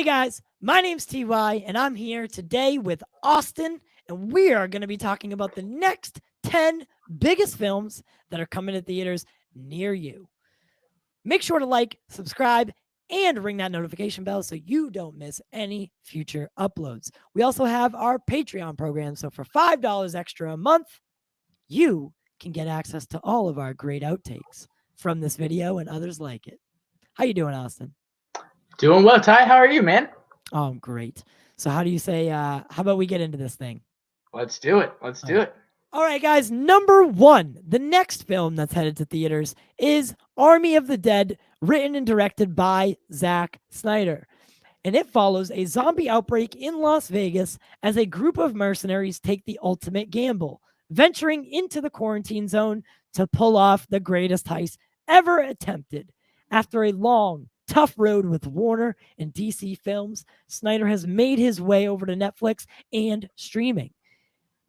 Hey guys, my name's TY, and I'm here today with Austin, and we are going to be talking about the next 10 biggest films that are coming to theaters near you. Make sure to like, subscribe, and ring that notification bell so you don't miss any future uploads. We also have our Patreon program, so for $5 extra a month, you can get access to all of our great outtakes from this video and others like it. How you doing, Austin? Doing well, Ty. How are you, man? Oh, I'm great. So how do you say, how about we get into this thing? Let's do it. Let's do it. All right, guys. Number one, the next film that's headed to theaters is Army of the Dead, written and directed by Zack Snyder. And it follows a zombie outbreak in Las Vegas as a group of mercenaries take the ultimate gamble, venturing into the quarantine zone to pull off the greatest heist ever attempted. After a long, tough road with Warner and DC Films, Snyder has made his way over to Netflix and streaming.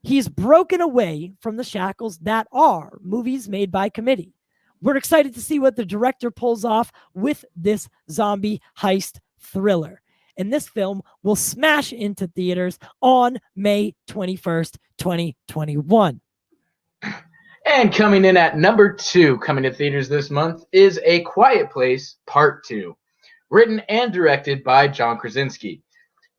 He's broken away from the shackles that are movies made by committee. We're excited to see what the director pulls off with this zombie heist thriller. And this film will smash into theaters on May 21st, 2021. And coming in at number 2, coming to theaters this month, is A Quiet Place Part 2, written and directed by John Krasinski.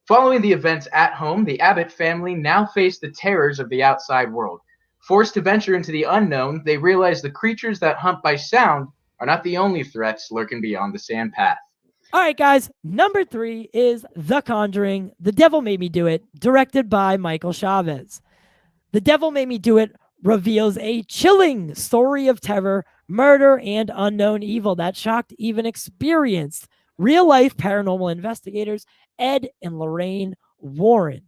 Following the events at home, the Abbott family now face the terrors of the outside world. Forced to venture into the unknown, they realize the creatures that hunt by sound are not the only threats lurking beyond the sand path. All right, guys. Number 3 is The Conjuring, The Devil Made Me Do It, directed by Michael Chavez. The Devil Made Me Do It reveals a chilling story of terror, murder, and unknown evil that shocked even experienced real-life paranormal investigators Ed and Lorraine Warren.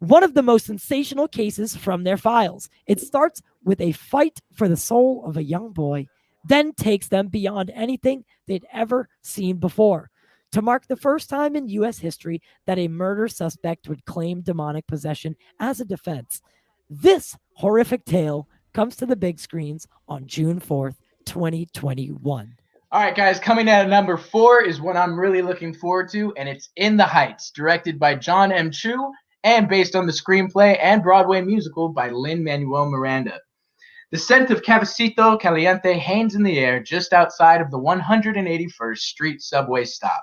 One of the most sensational cases from their files. It starts with a fight for the soul of a young boy, then takes them beyond anything they'd ever seen before, to mark the first time in U.S. history that a murder suspect would claim demonic possession as a defense. This horrific tale comes to the big screens on June 4th, 2021. All right, guys, coming at number 4 is one I'm really looking forward to, and it's In the Heights, directed by John M. Chu and based on the screenplay and Broadway musical by Lin-Manuel Miranda. The scent of Cafecito Caliente hangs in the air just outside of the 181st Street subway stop.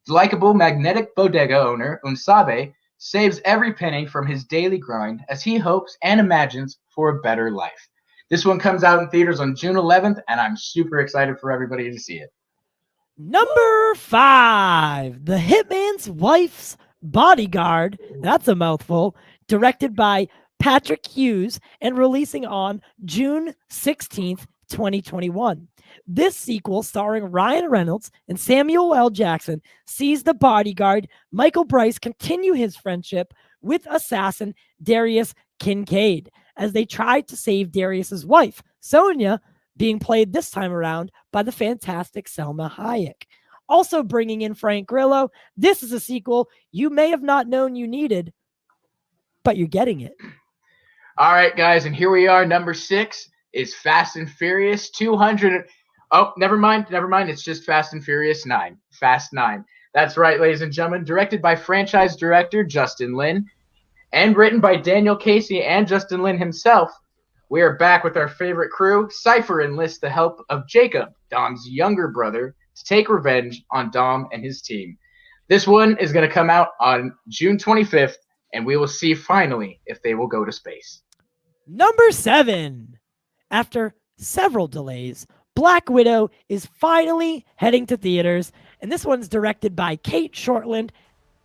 The likable magnetic bodega owner, Unsabe, saves every penny from his daily grind as he hopes and imagines for a better life. This one comes out in theaters on June 11th, and I'm super excited for everybody to see it. Number 5, The Hitman's Wife's Bodyguard, that's a mouthful, directed by Patrick Hughes and releasing on June 16th, 2021. This sequel, starring Ryan Reynolds and Samuel L. Jackson, sees the bodyguard Michael Bryce continue his friendship with assassin Darius Kincaid as they try to save Darius's wife, Sonia, being played this time around by the fantastic Selma Hayek. Also bringing in Frank Grillo, this is a sequel you may have not known you needed, but you're getting it. All right, guys, and here we are. Number 6 is Fast and Furious 200. Oh, never mind. It's just Fast and Furious 9. Fast 9. That's right, ladies and gentlemen. Directed by franchise director Justin Lin and written by Daniel Casey and Justin Lin himself, we are back with our favorite crew. Cypher enlists the help of Jacob, Dom's younger brother, to take revenge on Dom and his team. This one is going to come out on June 25th, and we will see finally if they will go to space. Number 7. After several delays, Black Widow is finally heading to theaters, and this one's directed by Kate Shortland,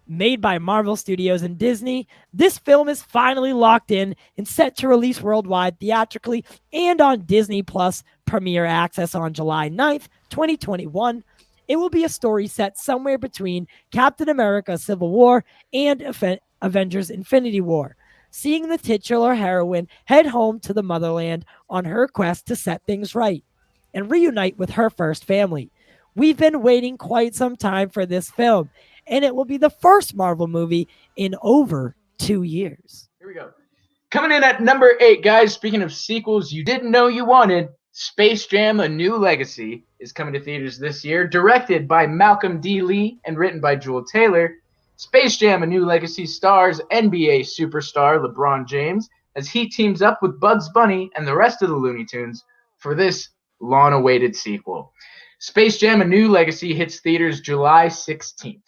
made by Marvel Studios and Disney. This film is finally locked in and set to release worldwide theatrically and on Disney Plus Premier Access on July 9th, 2021. It will be a story set somewhere between Captain America Civil War and Avengers Infinity War, seeing the titular heroine head home to the motherland on her quest to set things right and reunite with her first family. We've been waiting quite some time for this film, and it will be the first Marvel movie in over 2 years. Here we go. Coming in at number 8, guys, speaking of sequels you didn't know you wanted, Space Jam: A New Legacy is coming to theaters this year, directed by Malcolm D. Lee and written by Jewel Taylor. Space Jam: A New Legacy stars NBA superstar LeBron James as he teams up with Bugs Bunny and the rest of the Looney Tunes for this long-awaited sequel. Space Jam: A New Legacy hits theaters July 16th.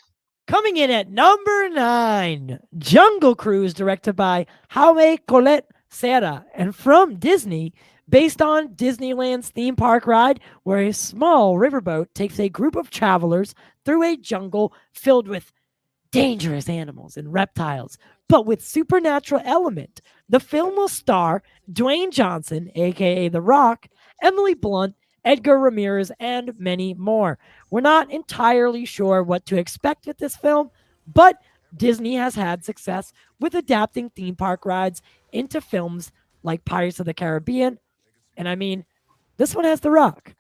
Coming in at number 9, Jungle Cruise, directed by Jaume Collet Serra, and from Disney, based on Disneyland's theme park ride, where a small riverboat takes a group of travelers through a jungle filled with dangerous animals and reptiles, but with supernatural element. The film will star Dwayne Johnson, aka The Rock, Emily Blunt, Edgar Ramirez, and many more. We're not entirely sure what to expect with this film, but Disney has had success with adapting theme park rides into films like Pirates of the Caribbean. And I mean, this one has The Rock.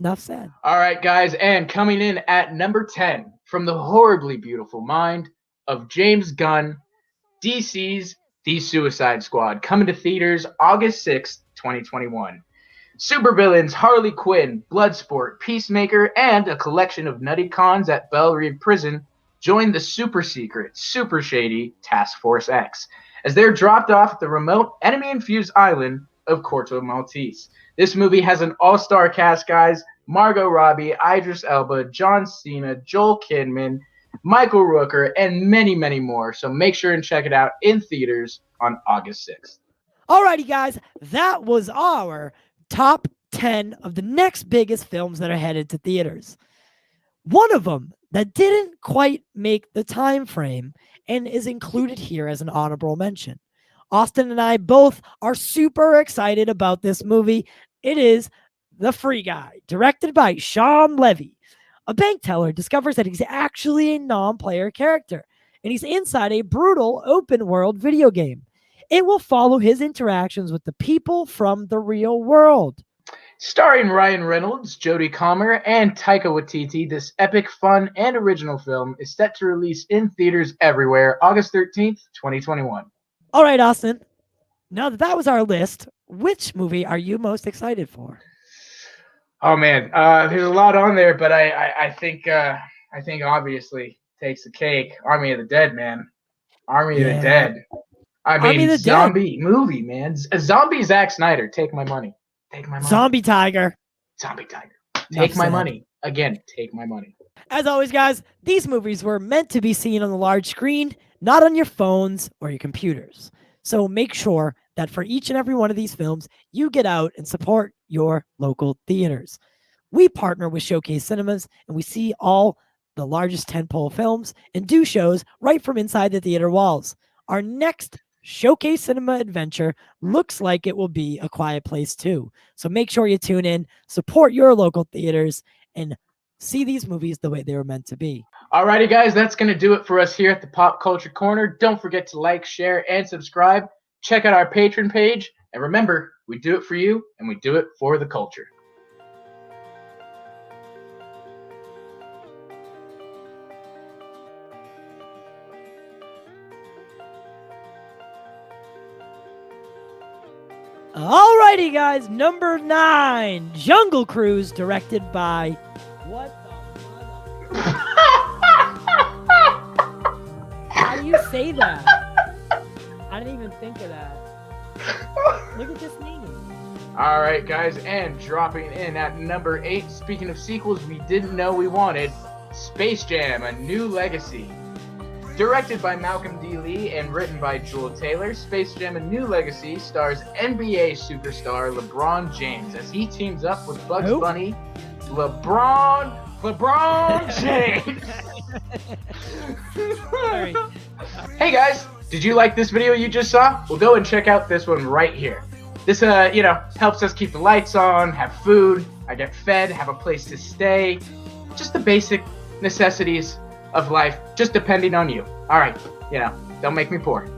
Enough said. All right, guys, and coming in at number 10, from the horribly beautiful mind of James Gunn, DC's The Suicide Squad, coming to theaters August 6th, 2021. Supervillains Harley Quinn, Bloodsport, Peacemaker, and a collection of nutty cons at Belle Reve Prison join the super secret, super shady Task Force X as they're dropped off at the remote enemy-infused island of Corto Maltese. This movie has an all-star cast, guys. Margot Robbie, Idris Elba, John Cena, Joel Kidman, Michael Rooker, and many, many more. So make sure and check it out in theaters on August 6th. Alrighty, guys, that was our top 10 of the next biggest films that are headed to theaters. One of them that didn't quite make the time frame and is included here as an honorable mention. Austin and I both are super excited about this movie. It is The Free Guy, directed by Sean Levy. A bank teller discovers that he's actually a non-player character, and he's inside a brutal open-world video game. It will follow his interactions with the people from the real world. Starring Ryan Reynolds, Jodie Comer, and Taika Waititi, this epic, fun, and original film is set to release in theaters everywhere August 13th, 2021. All right, Austin. Now that was our list, which movie are you most excited for? Oh man, there's a lot on there, but I think obviously takes the cake. Army of the Dead, man. Army of the Dead. I mean, zombie movie, man. A zombie Zack Snyder. Take my money. Take my money. Zombie Tiger. Zombie Tiger. Take my money. Again, take my money. As always, guys, these movies were meant to be seen on the large screen, not on your phones or your computers. So make sure that for each and every one of these films, you get out and support your local theaters. We partner with Showcase Cinemas, and we see all the largest tentpole films and do shows right from inside the theater walls. Our next Showcase Cinema adventure looks like it will be A Quiet Place 2. So make sure you tune in, support your local theaters, and see these movies the way they were meant to be. Alrighty, guys, that's going to do it for us here at the Pop Culture Corner. Don't forget to like, share, and subscribe. Check out our Patreon page. And remember, we do it for you, and we do it for the culture. Alrighty, guys, number 9, Jungle Cruise, directed by what the How do you say that? I didn't even think of that. Look at this name. All right, guys, and dropping in at number 8, speaking of sequels we didn't know we wanted, Space Jam: A New Legacy. Directed by Malcolm D. Lee and written by Jewel Taylor, Space Jam: A New Legacy stars NBA superstar LeBron James as he teams up with Bugs Bunny. LeBron James! Hey guys, did you like this video you just saw? Well, go and check out this one right here. This, helps us keep the lights on, have food, I get fed, have a place to stay. Just the basic necessities of life, just depending on you. All right, don't make me poor.